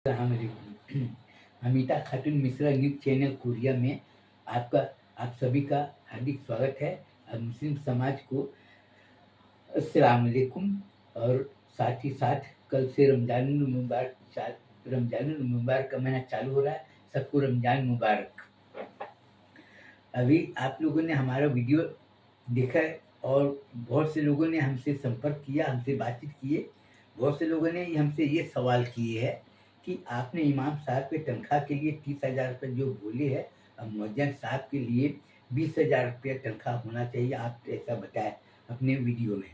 अस्सलामुअलैकुम। अमीता खातून Mishra news channel Korea में आप सभी का हार्दिक स्वागत है। और मुस्लिम समाज को अस्सलामुअलैकुम। और साथ ही साथ कल से रमज़ानुल मुबारक का महीना चालू हो रहा है। सबको रमज़ान मुबारक। अभी आप लोगों ने हमारा वीडियो देखा है और बहुत से लोगों ने हमसे संपर्क किया, हमसे बातचीत किए। बहुत से लोगों ने हमसे ये सवाल किए हैं कि आपने इमाम साहब के तनख्वाह के लिए 30,000 रुपये जो बोले हैं, अब मुअज्जिन साहब के लिए 20,000 रुपये तनख्वाह होना चाहिए, आप ऐसा बताएं अपने वीडियो में।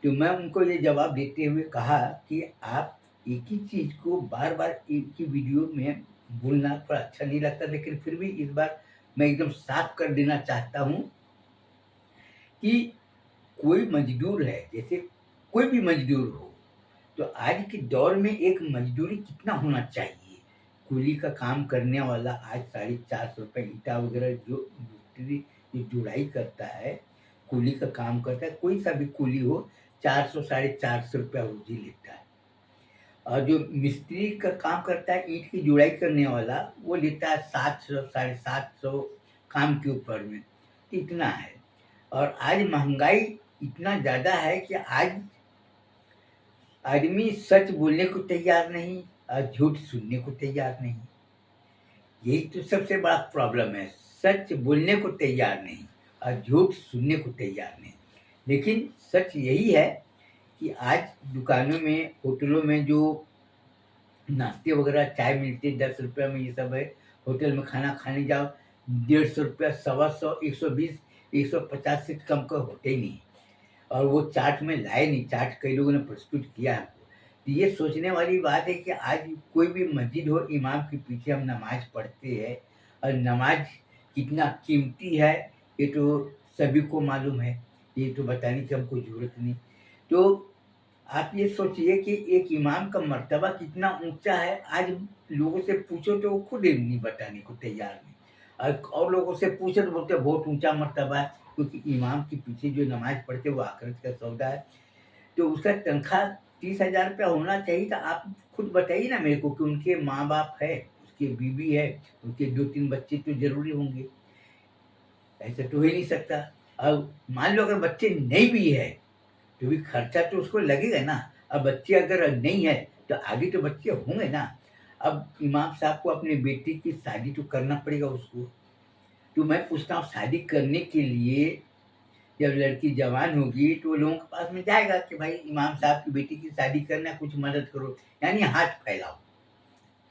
तो मैं उनको ये जवाब देते हुए कहा कि आप एक ही चीज़ को बार बार एक ही वीडियो में बोलना थोड़ा अच्छा नहीं लगता, लेकिन फिर भी इस बार मैं एकदम साफ कर देना चाहता हूँ कि कोई मजदूर है, जैसे कोई भी मजदूर हो, तो आज के दौर में एक मजदूरी कितना होना चाहिए। कूली का काम करने वाला आज 450 रुपये ईंटा वगैरह जो मिस्त्री जो जुड़ाई करता है, कूली का काम करता है, कोई सा भी कूली हो, 400 450 रुपया रोजी लेता है। और जो मिस्त्री का काम करता है, ईंट की जुड़ाई करने वाला, वो लेता है 700 750 काम के ऊपर में। इतना है। और आज महंगाई इतना ज़्यादा है कि आज आदमी सच बोलने को तैयार नहीं और झूठ सुनने को तैयार नहीं। यही तो सबसे बड़ा प्रॉब्लम है। सच बोलने को तैयार नहीं और झूठ सुनने को तैयार नहीं। लेकिन सच यही है कि आज दुकानों में, होटलों में जो नाश्ते वगैरह चाय मिलते 10 रुपये में, ये सब है। होटल में खाना खाने जाओ, 150 रुपया, 125, 120, 150 से कम का होते ही नहीं। और वो चाट में लाए नहीं, चाट कई लोगों ने प्रस्तुत किया हमको। तो ये सोचने वाली बात है कि आज कोई भी मस्जिद हो, इमाम के पीछे हम नमाज पढ़ते हैं और नमाज कितना कीमती है ये तो सभी को मालूम है, ये तो बताने की हमको ज़रूरत नहीं। तो आप ये सोचिए कि एक इमाम का मर्तबा कितना ऊंचा है। आज लोगों से पूछो तो वो खुद ही नहीं बताने को तैयार नहीं, और लोगों से पूछो तो बोलते बहुत ऊंचा मर्तबा है, क्योंकि इमाम के पीछे जो नमाज पढ़ते वो आखिरत का सौदा है। तो उसका तनख्वाह 30,000 रुपया होना चाहिए। तो आप खुद बताइए ना मेरे को कि उनके माँ बाप है, उसकी बीवी है, उनके 2-3 बच्चे तो जरूरी होंगे। ऐसा तो हो ही नहीं सकता। अब मान लो अगर बच्चे नहीं भी है तो भी खर्चा तो उसको लगेगा ना। अब बच्चे अगर नहीं है तो आगे तो बच्चे होंगे ना। अब इमाम साहब को अपने बेटी की शादी तो करना पड़ेगा उसको। तो मैं पूछता हूँ, शादी करने के लिए जब लड़की जवान होगी तो लोगों के पास में जाएगा कि भाई इमाम साहब की बेटी की शादी करना, कुछ मदद करो, यानी हाथ फैलाओ।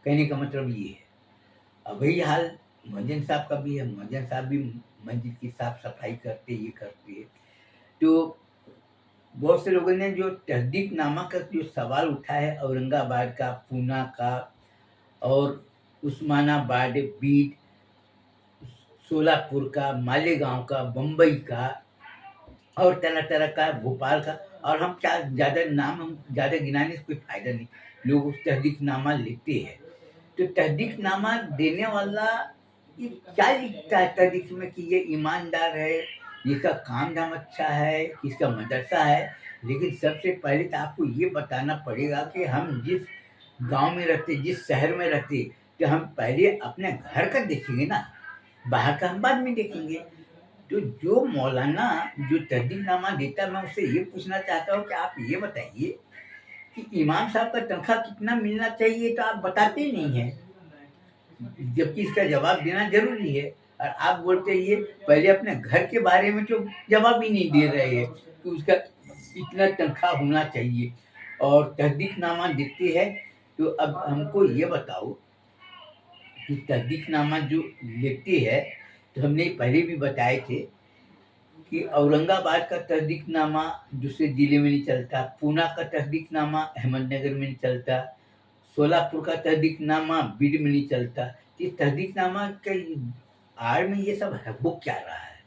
कहने का मतलब ये है। अब वही हाल मुअज्जिन साहब का भी है। मुअज्जिन साहब भी मस्जिद की साफ सफाई करते, ये करते। तो बहुत से लोगों ने जो तहदीकनामा का जो सवाल उठाया है, औरंगाबाद का, पूना का और उस्मानाबाद, बीड, सोलापुर का, मालेगांव का, बम्बई का और तरह तरह का, भोपाल का। और हम क्या ज़्यादा नाम हम ज़्यादा गिनाने से कोई फायदा नहीं। लोग उस तहदीकनामा लिखते हैं। तो तहदीकनामा देने वाला ये क्या लिखता है तहदीक में कि ये ईमानदार है, इसका काम धाम अच्छा है, इसका मदरसा है। लेकिन सबसे पहले तो आपको ये बताना पड़ेगा कि हम जिस गांव में रहते, जिस शहर में रहते, तो हम पहले अपने घर का देखेंगे ना, बाहर का हम बाद में देखेंगे। तो जो मौलाना जो तहदीकनामा देता है, मैं उससे ये पूछना चाहता हूँ कि आप ये बताइए कि इमाम साहब का तनख्वाह कितना मिलना चाहिए, तो आप बताते ही नहीं हैं, जबकि इसका जवाब देना जरूरी है। और आप बोलते ये पहले अपने घर के बारे में तो जवाब ही नहीं दे रहे हैं कि उसका इतना तनख्वाह होना चाहिए और तहदीकनामा देते हैं। तो अब हमको ये बताओ कि तहदीकनामा जो लेते हैं, तो हमने पहले भी बताए थे कि औरंगाबाद का तहदीकनामा दूसरे जिले में नहीं चलता, पूना का तहदीकनामा अहमदनगर में नहीं चलता, सोलापुर का तहदीकनामा बीड में नहीं चलता। इस तहदीकनामा के आड़ में ये सब है वो क्या रहा है।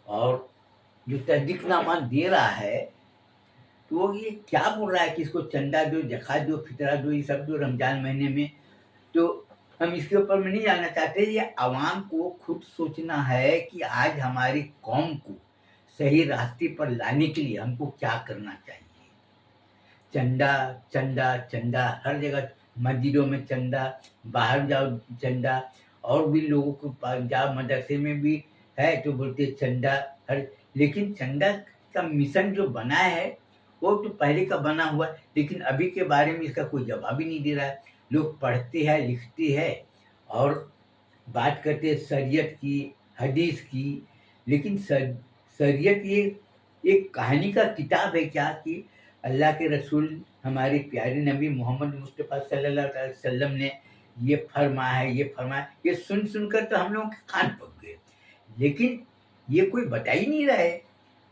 और जो तहदीकनामा दे रहा है तो वो ये क्या बोल रहा है कि इसको चंदा दो, जकात दो, फितरा दो, ये सब दो रमजान महीने में। तो हम इसके ऊपर में नहीं जाना चाहते। ये आवाम को खुद सोचना है कि आज हमारी कौम को सही रास्ते पर लाने के लिए हमको क्या करना चाहिए। चंदा चंदा चंदा हर जगह मस्जिदों में चंदा, बाहर जाओ चंदा, और भी लोगों के पास जाओ, मदरसे में भी है तो बोलते हैं चंदा। हर लेकिन चंदा का मिशन जो बना है वो तो पहले का बना हुआ है, लेकिन अभी के बारे में इसका कोई जवाब ही नहीं दे रहा है। लोग पढ़ते हैं, लिखते हैं और बात करते हैं शरीयत की, हदीस की, लेकिन शरीयत ये एक कहानी का किताब है क्या कि अल्लाह के रसूल हमारे प्यारे नबी मोहम्मद मुस्तफ़ा सल्लल्लाहु अलैहि वसल्लम ने ये फरमाया है, ये फरमाया, ये सुन सुनकर तो हम लोगों के कान पक गए, लेकिन ये कोई बता ही नहीं रहा है।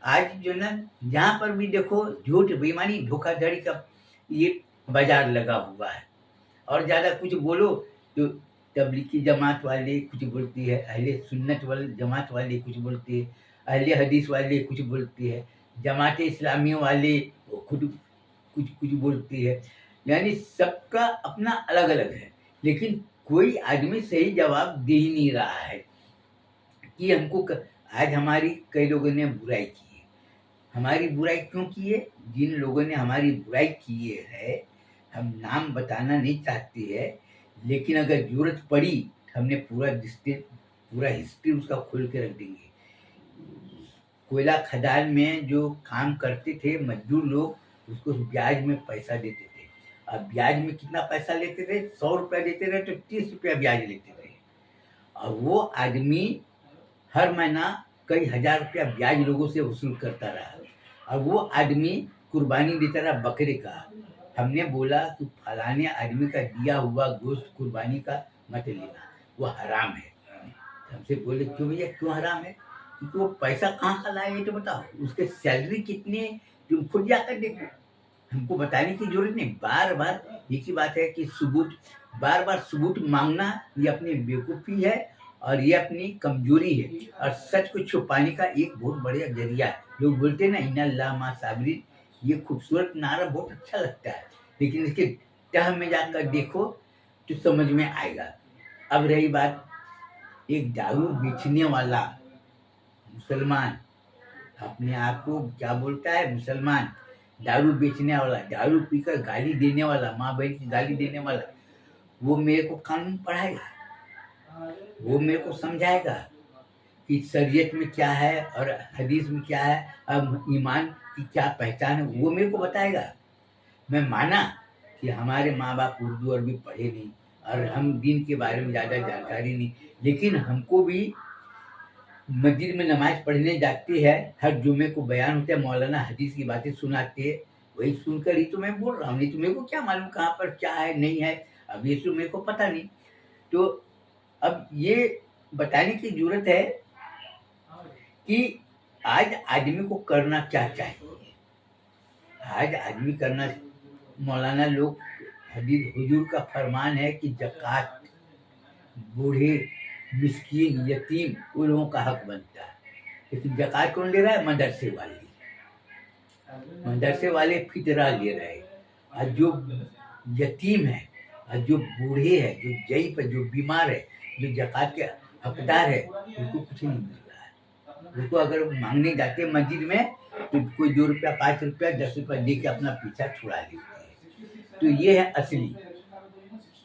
आज जो ना जहाँ पर भी देखो झूठ, बेईमानी, धोखाधड़ी का ये बाजार लगा हुआ है। और ज़्यादा कुछ बोलो तो तबलीगी जमात वाले कुछ बोलती है, अहले सुन्नत वाले जमात वाले कुछ बोलते हैं, अहले हदीस वाले कुछ बोलते हैं, जमात इस्लामी वाले वो खुद कुछ कुछ बोलती है। यानी सबका अपना अलग अलग है, लेकिन कोई आदमी सही जवाब दे ही नहीं रहा है कि आज हमारी कई लोगों ने बुराई की है। हमारी बुराई क्यों की है? जिन लोगों ने हमारी बुराई की है, हम नाम बताना नहीं चाहते हैं, लेकिन अगर जरूरत पड़ी हमने पूरा हिस्ट्री उसका खोल के रख देंगे। कोयला खदान में जो काम करते थे मजदूर लोग, उसको ब्याज में पैसा देते थे। अब ब्याज में कितना पैसा लेते थे? 100 रुपया देते रहे तो 30 रुपया ब्याज लेते रहे। और वो आदमी हर महीना कई हजार रुपया ब्याज लोगों से वसूल करता रहा। और वो आदमी कुर्बानी देता रहा बकरे का। हमने बोला कि फलाने आदमी का दिया हुआ गोश्त कुर्बानी का मत लेना, वो हराम है। हमसे बोले क्यों भैया, क्यों हराम है? क्योंकि वो पैसा कहाँ का लाए ये तो बताओ, उसके सैलरी कितनी है तुम खुद जाकर देखो, हमको बताने की जरूरत नहीं। बार बार एक ही बात है कि बार बार सबूत मांगना ये अपनी बेवकूफ़ी है और ये अपनी कमजोरी है, और सच को छुपाने का एक बहुत बड़ा जरिया है। लोग बोलते हैं ना इन्नल्लाह मा साबिरीन, ये खूबसूरत नारा बहुत अच्छा लगता है, लेकिन इसके तह में जाकर देखो तो समझ में आएगा। अब रही बात एक दारू बेचने वाला मुसलमान, अपने आप को क्या बोलता है? मुसलमान। दारू बेचने वाला, दारू पीकर गाली देने वाला, माँ बहन की गाली देने वाला, वो मेरे को कानून पढ़ाएगा, वो मेरे को समझाएगा कि शरीयत में क्या है और हदीस में क्या है, अब ईमान की क्या पहचान है, वो मेरे को बताएगा। मैं माना कि हमारे माँ बाप उर्दू अरबी पढ़े नहीं और हम दीन के बारे में ज़्यादा जानकारी नहीं, लेकिन हमको भी मस्जिद में नमाज पढ़ने जाते हैं, हर जुमे को बयान होता है, मौलाना हदीस की बातें सुनाते हैं, वही सुनकर ही तो मैं बोल रहा हूँ, नहीं तो मेरे को क्या मालूम कहाँ पर क्या है नहीं है, अब ये तो मेरे को पता नहीं। तो अब ये बताने की जरूरत है कि आज आदमी को करना क्या चाहिए। आज आदमी करना, मौलाना लोग, हदीस हुजूर का फरमान है कि ज़कात बूढ़े, मिस्कीन, यतीम उन लोगों का हक बनता है, लेकिन ज़कात कौन ले रहा है? मदरसे वाले। मदरसे वाले फितरा ले रहे हैं, और जो यतीम है और जो बूढ़े है, जो ज़ईफ़ है, जो बीमार है, जो ज़कात के हकदार है, उनको कुछ नहीं मिल रहा है। उनको अगर मांगने जाते हैं मस्जिद में तो कोई 2 रुपया, 5 रुपया, 10 रुपया दे के अपना पीछा छुड़ा लेते हैं। तो ये है असली।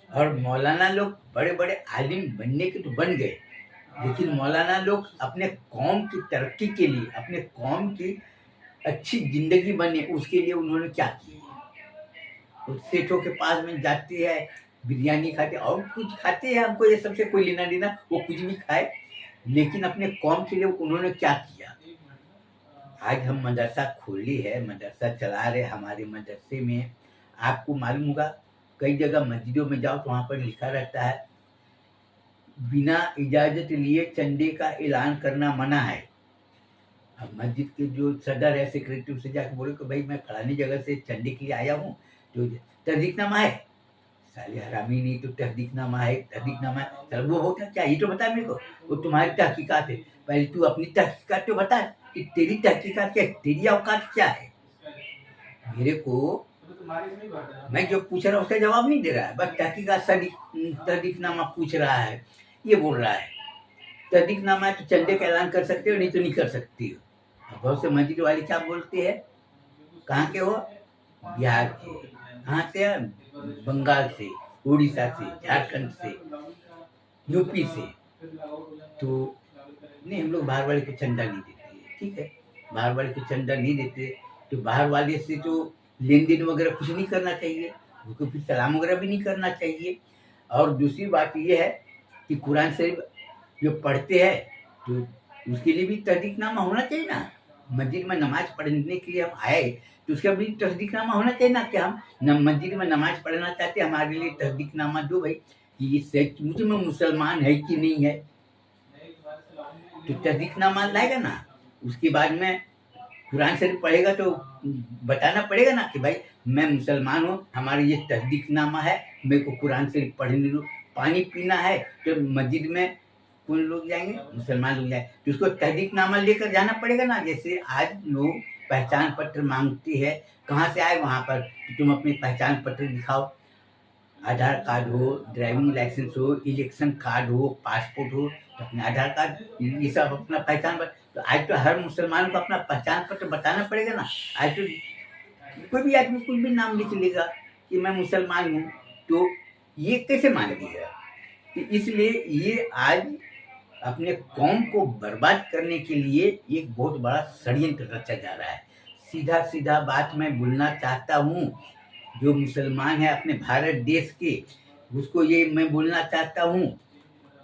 और मौलाना लोग बड़े बड़े आलिम बनने के तो बन गए, लेकिन मौलाना लोग अपने कौम की तरक्की के लिए, अपने कौम की अच्छी जिंदगी बने उसके लिए उन्होंने क्या किया? उस सेठों के पास में जाते हैं, बिरयानी खाते और कुछ खाते हैं, हमको ये सबसे कोई लेना देना, वो कुछ भी खाए, लेकिन अपने कौम के लिए उन्होंने क्या किया? आज हम मदरसा खोले है, मदरसा चला रहे। हमारे मदरसे में आपको मालूम होगा कई जगह मस्जिदों में जाओ तो वहाँ पर लिखा रहता है बिना इजाजत लिए चंदे का ऐलान करना मना है। अब मस्जिद के जो सदर है, सेक्रेटरी से जाकर बोले कि भाई मैं फलानी जगह से चंदे के लिए आया हूँ, तो तहदीकनामा है। साले हरामी, नहीं तो तहदीकनामा है, तहदीकनामा है। चल वो होता क्या, ये तो बता मेरे को, वो तुम्हारी तहकीकात है, पहले तू अपनी तहकीकात तो बता कि तेरी तहकीकात क्या है, तेरी औकात क्या है। मेरे को मैं जो पूछ रहा हूँ उसका जवाब नहीं दे रहा है, बस तहकीकात तहदीकनामा पूछ रहा है, ये बोल रहा है। तहदीकनामा है तो चंदे का ऐलान कर सकते हो, नहीं तो नहीं कर सकती हो। बहुत से मस्जिद वाले क्या बोलते हैं, कहाँ के हो? बिहार के। कहाँ से? बंगाल से। उड़ीसा से, झारखंड से, यूपी से। तो नहीं, हम लोग बाहर वाले को चंदा नहीं देते, ठीक है, बाहर वाले को चंदा नहीं देते। तो बाहर वाले से तो लेन देन वगैरह कुछ नहीं करना चाहिए, उनको फिर सलाम वगैरह भी नहीं करना चाहिए। और दूसरी बात ये है कि कुरान शरीफ जो पढ़ते हैं तो उसके लिए भी तहदीकनामा होना चाहिए ना। मस्जिद में नमाज पढ़ने के लिए हम आए तो उसका भी तहदीकनामा होना चाहिए ना, कि हम मस्जिद में नमाज पढ़ना चाहते हैं, हमारे लिए तहदीकनामा दो भाई कि ये सच में मुसलमान है कि नहीं है। तो तहदीकनामा लाएगा ना, उसके बाद में कुरान शरीफ पढ़ेगा तो बताना पड़ेगा ना कि भाई मैं मुसलमान हूँ, हमारा ये तहदीकनामा है, मेरे को कुरान शरीफ पढ़ने दो। पानी पीना है तो मस्जिद में कौन लोग जाएंगे, मुसलमान लोग जाएंगे, तो उसको तहदीकनामा लेकर जाना पड़ेगा ना। जैसे आज लोग पहचान पत्र मांगते हैं, कहाँ से आए वहाँ पर, तो तुम अपनी पहचान पत्र दिखाओ, आधार कार्ड हो, ड्राइविंग लाइसेंस हो, इलेक्शन कार्ड हो, पासपोर्ट हो, तो अपना आधार कार्ड ये सब अपना पहचान पत्र। तो आज तो हर मुसलमान को अपना पहचान पत्र बताना पड़ेगा ना। आज तो कोई भी आदमी कुछ भी नाम लिख लेगा कि मैं मुसलमान हूँ, तो ये कैसे मान लिया। तो इसलिए ये आज अपने कौम को बर्बाद करने के लिए एक बहुत बड़ा षड्यंत्र रचा जा रहा है। सीधा सीधा बात मैं बोलना चाहता हूँ, जो मुसलमान है अपने भारत देश के, उसको ये मैं बोलना चाहता हूँ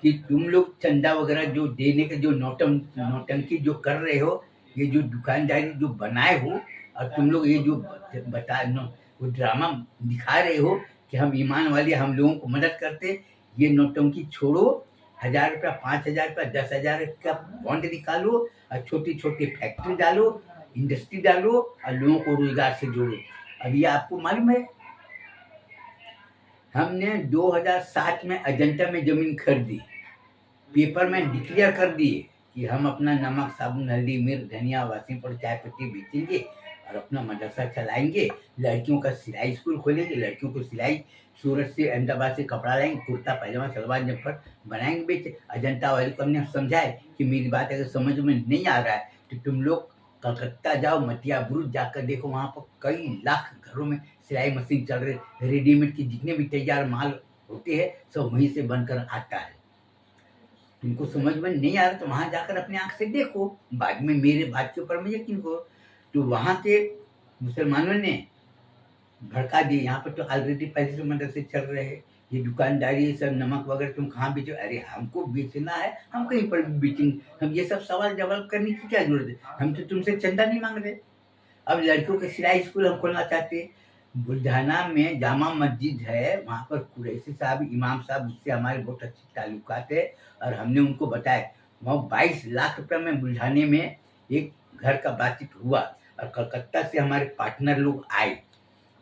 कि तुम लोग चंदा वगैरह जो देने के जो नौटंकी जो कर रहे हो, ये जो दुकानदारी जो बनाए हो, और तुम लोग ये जो वो ड्रामा दिखा रहे हो कि हम ईमान वाले, हम लोगों को मदद करते, ये नौटंकी छोड़ो। 1000 रुपया, 5000 रुपया, 10,000 का बॉन्ड निकालो और छोटी छोटी फैक्ट्री डालो, इंडस्ट्री डालो और लोगों को रोजगार से जोड़ो। अभी आपको मालूम है, हमने 2007 में अजंता में जमीन खरीदी, पेपर में डिक्लेयर कर दिए कि हम अपना नमक, साबुन, हल्दी, मिर्च, धनिया, वाशिंग पाउडर, चाय पत्ती बेचेंगे और अपना मदरसा चलाएंगे। लड़कियों का सिलाई स्कूल खोलेंगे, लड़कियों को सिलाई सूरत से, अहमदाबाद से कपड़ा लाएंगे, कुर्ता पैजामा, सलवार जम्पर बनाएंगे, बेचे। अजंता वाले को हमने समझाए कि मेरी बात अगर समझ में नहीं आ रहा है तो तुम लोग कलकत्ता जाओ, मटिया बुरुज जाकर देखो, वहाँ पर कई लाख घरों में सिलाई मशीन चल रहे, रेडीमेड के जितने भी तैयार माल होते हैं सब वहीं से बनकर आता है। तुमको समझ में नहीं आ रहा तो वहां जाकर अपने आंख से देखो, बाद में मेरे बात के ऊपर में यकीन करो। तो वहां के मुसलमानों ने भड़का दिए, यहाँ पर तो ऑलरेडी पहले से मदरसे चल रहे हैं, ये दुकानदारी सब नमक वगैरह तुम कहाँ बेचो। अरे हमको बेचना है, हम कहीं पर भी बेचेंगे, हम ये सब सवाल जवाब करने की क्या जरूरत है, हम तो तुमसे चंदा नहीं मांग रहे। अब लड़कियों के सिलाई स्कूल हम खोलना चाहते हैं। बुल्ढाना में जामा मस्जिद है, वहाँ पर कुरैशी साहब, इमाम साहब, उससे हमारे बहुत अच्छे ताल्लुकात है और हमने उनको बताया। वहाँ 22 लाख रुपए में बुल्ढाने में एक घर का बातचीत हुआ और कलकत्ता से हमारे पार्टनर लोग आए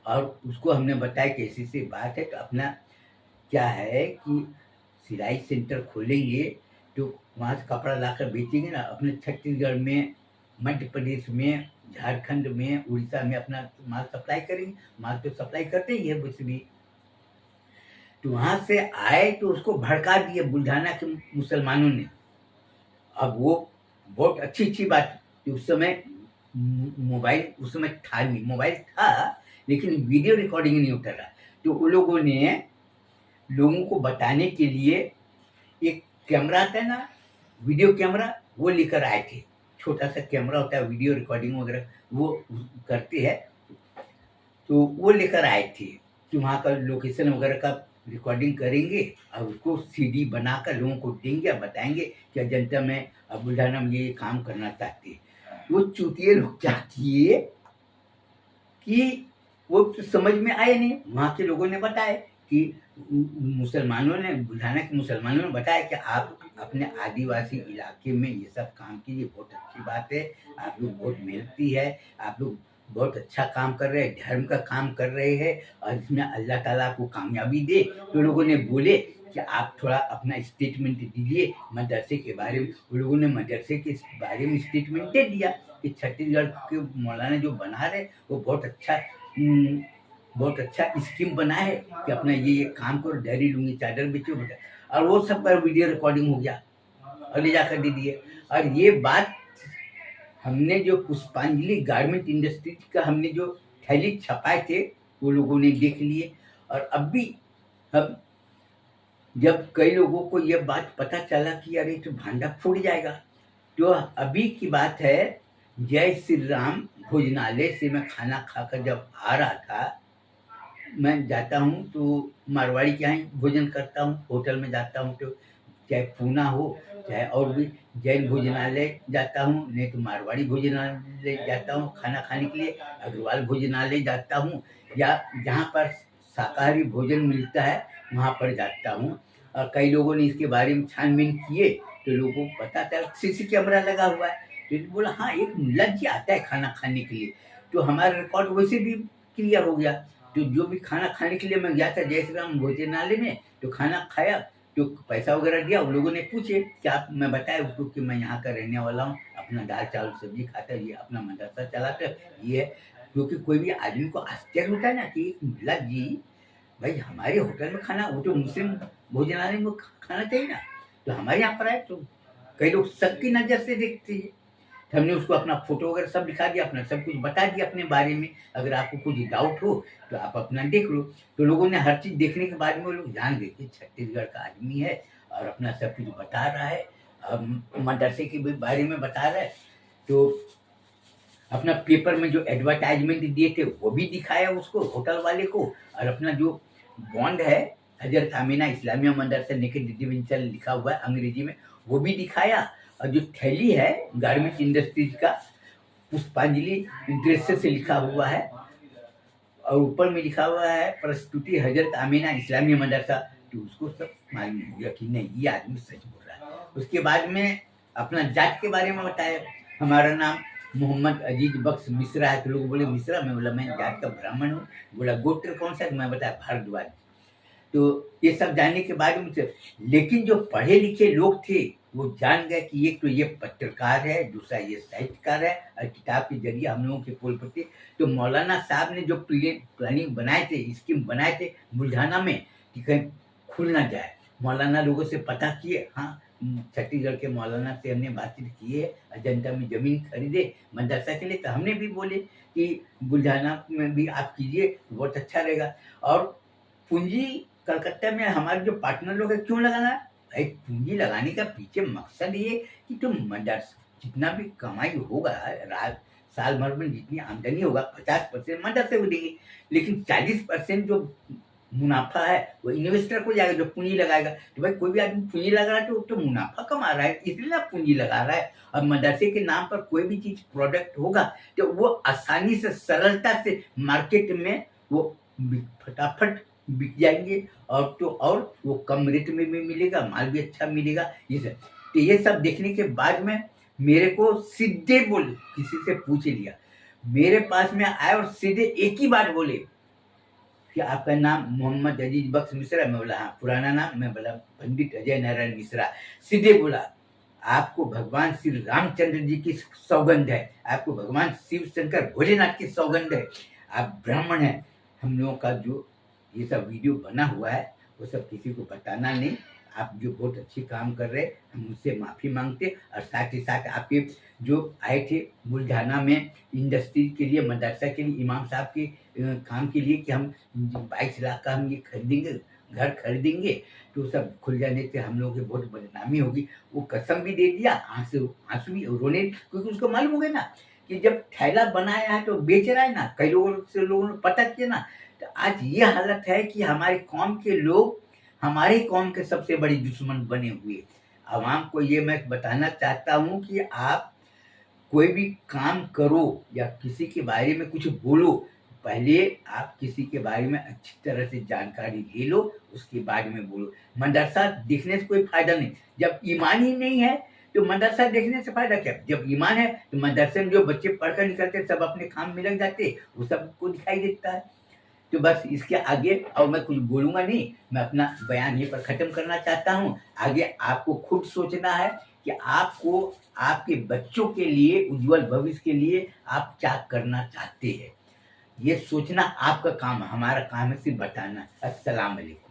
और उसको हमने बताया कि ऐसी ऐसी बात है। तो अपना क्या है कि सिलाई सेंटर खोलेंगे तो वहाँ से कपड़ा लाकर बेचेंगे ना, अपने छत्तीसगढ़ में, मध्य प्रदेश में, झारखंड में, उड़ीसा में अपना माल सप्लाई करेंगे। माल तो सप्लाई करते ही है वैसे भी। तो वहां से आए तो उसको भड़का दिए बुल्ढाना के मुसलमानों ने। अब वो बहुत अच्छी अच्छी बात, उस समय मोबाइल उस समय था नहीं, मोबाइल था लेकिन वीडियो रिकॉर्डिंग नहीं होता था। तो उन लोगों ने लोगों को बताने के लिए एक कैमरा आता है ना, वीडियो कैमरा, वो लेकर आए थे। छोटा सा कैमरा होता है, वीडियो रिकॉर्डिंग वगैरह वो करते हैं, तो वो लेकर आए थे कि वहाँ का लोकेशन वगैरह का रिकॉर्डिंग करेंगे और उसको सीडी बनाकर लोगों को देंगे और बताएंगे कि अजंता में और बुल्ढाना में ये काम करना चाहते हैं। वो चूतिए लोग क्या किए कि वो तो समझ में आए नहीं। वहाँ के लोगों ने बताया कि मुसलमानों ने, बुल्ढाना के मुसलमानों ने बताया कि आप अपने आदिवासी इलाके में ये सब काम कीजिए, बहुत अच्छी बात है, आप लोग बहुत मेहनती है, आप लोग बहुत अच्छा काम कर रहे हैं, धर्म का काम कर रहे हैं और इसमें अल्लाह ताला आपको कामयाबी दे। तो लोगों ने बोले कि आप थोड़ा अपना स्टेटमेंट दीजिए मदरसे के बारे में। वो लोगों ने मदरसे के बारे में स्टेटमेंट दे दिया कि छत्तीसगढ़ के मौलाना जो बना रहे वो बहुत अच्छा स्कीम बना है कि अपना ये काम करो, दहरी लुंगी चादर बेचो बेटा। और वो सब पर वीडियो रिकॉर्डिंग हो गया और ले जाकर दे दिए। और ये बात हमने जो पुष्पांजलि गारमेंट इंडस्ट्रीज का हमने जो थैली छपाए थे वो लोगों ने देख लिए। और अब भी अब जब कई लोगों को ये बात पता चला कि अरे तो भांडा फूट जाएगा, तो अभी की बात है, जय श्री राम भोजनालय से मैं खाना खाकर जब आ रहा था, मैं जाता हूँ तो मारवाड़ी के यहाँ ही भोजन करता हूँ, होटल में जाता हूँ तो चाहे पूना हो चाहे और भी जैन भोजनालय जाता हूँ, नहीं तो मारवाड़ी भोजनालय जाता हूँ खाना खाने के लिए, अग्रवाल भोजनालय जाता हूँ, या जहाँ पर शाकाहारी भोजन मिलता है वहाँ पर जाता हूँ। और कई लोगों ने इसके बारे में छानबीन किए तो लोगों को पता चला सीसी कैमरा लगा हुआ है, तो बोला हाँ एक मुल्ला जी आता है खाना खाने के लिए, तो हमारा रिकॉर्ड वैसे भी क्लियर हो गया। तो जो भी खाना खाने के लिए मैं गया था जय श्री राम भोजनालय में, तो खाना खाया तो पैसा वगैरह दिया, उन लोगों ने पूछे कि आप, मैं बताया उसको कि मैं यहाँ का रहने वाला हूँ, अपना दाल चावल सब्जी खाता, ये अपना मदरसा चलाता, ये है। क्योंकि कोई भी आदमी को आश्चर्य होता है ना कि एक मुल्ला जी भाई हमारे होटल में खाना, वो तो मुस्लिम भोजनालय में खाना चाहिए ना, तो हमारे यहाँ पर आए, तो कई लोग सबकी नज़र से देखते हैं। तो हमने उसको अपना फोटो वगैरह सब दिखा दिया, अपना सब कुछ बता दिया अपने बारे में, अगर आपको कुछ डाउट हो तो आप अपना देख लो। तो लोगों ने हर चीज़ देखने के बाद में वो लोग जान गए कि छत्तीसगढ़ का आदमी है और अपना सब कुछ बता रहा है, मदरसे के बारे में बता रहा है। तो अपना पेपर में जो एडवर्टाइजमेंट दिए थे वो भी दिखाया उसको, होटल वाले को, और अपना जो बॉन्ड है हजरत आमीना इस्लामिया मदरसा निकेत डिविंचल लिखा हुआ है अंग्रेजी में, वो भी दिखाया। और जो थैली है गारमेंट इंडस्ट्रीज का पुष्पांजलि ड्रेसेस से लिखा हुआ है, और ऊपर में लिखा हुआ है प्रस्तुति हजरत आमीना इस्लामिया मदरसा, तो उसको सब मालूम हो गया कि नहीं ये आदमी सच बोल रहा है। उसके बाद में अपना जात के बारे में बताया, हमारा नाम मोहम्मद अजीज बख्श मिश्रा है, तो लोग बोले मिश्रा, मैं बोला मैं जात का ब्राह्मण हूँ, बोला गोत्र कौन सा है, मैं बताया भारद्वाज। तो ये सब जानने के बाद मुझे, लेकिन जो पढ़े लिखे लोग थे वो जान गए कि एक तो ये पत्रकार है, दूसरा ये साहित्यकार है, और किताब के जरिए हम लोगों के पोल पत्ते। तो मौलाना साहब ने जो प्लानिंग बनाए थे, स्कीम बनाए थे बुल्ढाना में कि कहीं खुल ना जाए, मौलाना लोगों से पता किए, हाँ छत्तीसगढ़ के मौलाना से हमने बातचीत की है, अजंता में जमीन खरीदे मदरसा के लिए, तो हमने भी बोले कि बुल्ढाना में भी आप कीजिए बहुत अच्छा रहेगा। और पूंजी कलकत्ता में हमारे जो पार्टनर लोग हैं क्यों लगाना है भाई, पूंजी लगाने का पीछे मकसद ये कि तुम मदरसा जितना भी कमाई होगा रात साल भर में जितनी आमदनी होगा 50% मदरसे को देंगे, लेकिन 40% जो मुनाफा है वो इन्वेस्टर को जाएगा जो पूंजी लगाएगा। तो भाई कोई भी आदमी पूंजी लगा रहा है तो मुनाफा कमा रहा है, इसलिए ना पूंजी लगा रहा है। और मदरसे के नाम पर कोई भी चीज प्रोडक्ट होगा तो वो आसानी से सरलता से मार्केट में वो फटाफट बिक जाएंगे, और वो कम रेट में भी मिलेगा, माल भी अच्छा मिलेगा। ये सब तो ये सब देखने के बाद में मेरे को सीधे बोले, किसी से पूछ लिया, मेरे पास में आए और सीधे एक ही बात बोले कि आपका नाम मोहम्मद अजीज बख्श मिश्रा, मैं बोला हाँ। पुराना नाम, मैं बोला पंडित अजय नारायण मिश्रा। सीधे बोला आपको भगवान श्री रामचंद्र जी की सौगंध है, आपको भगवान शिव शंकर भोलेनाथ की सौगंध है, आप ब्राह्मण हैं। हम लोगों का जो ये सब वीडियो बना हुआ है वो सब किसी को बताना नहीं, आप जो बहुत अच्छे काम कर रहे, हम उससे माफ़ी मांगते। और साथ ही साथ आपके जो आए थे बुल्ढाना में इंडस्ट्री के लिए, मदरसा के लिए, इमाम साहब के काम के लिए कि हम 22 लाख का हम ये खरीदेंगे, घर खरीदेंगे, तो सब खुल जाने से हम लोगों की बहुत बदनामी होगी। वो कसम भी दे दिया, आंसू भी रोने, क्योंकि उसको मालूम हो गया ना कि जब थैला बनाया है तो बेच रहा है ना, कई लोगों ने पता किया ना। तो आज ये हालत है कि हमारे कौम के लोग हमारे कौम के सबसे बड़ी दुश्मन बने हुए। आवाम को ये मैं बताना चाहता हूँ कि आप कोई भी काम करो या किसी के बारे में कुछ बोलो, पहले आप किसी के बारे में अच्छी तरह से जानकारी ले लो, उसके बाद में बोलो। मदरसा देखने से कोई फायदा नहीं, जब ईमान ही नहीं है तो मदरसा देखने से फायदा क्या। जब ईमान है तो मदरसे में जो बच्चे पढ़कर निकलते सब अपने काम में लग जाते, वो सबको दिखाई देता है। तो बस इसके आगे और मैं कुछ बोलूँगा नहीं, मैं अपना बयान यहीं पर ख़त्म करना चाहता हूँ। आगे आपको खुद सोचना है कि आपको आपके बच्चों के लिए, उज्ज्वल भविष्य के लिए आप क्या करना चाहते हैं। ये सोचना आपका काम है, हमारा काम है सिर्फ बताना। अस्सलाम वालेकुम।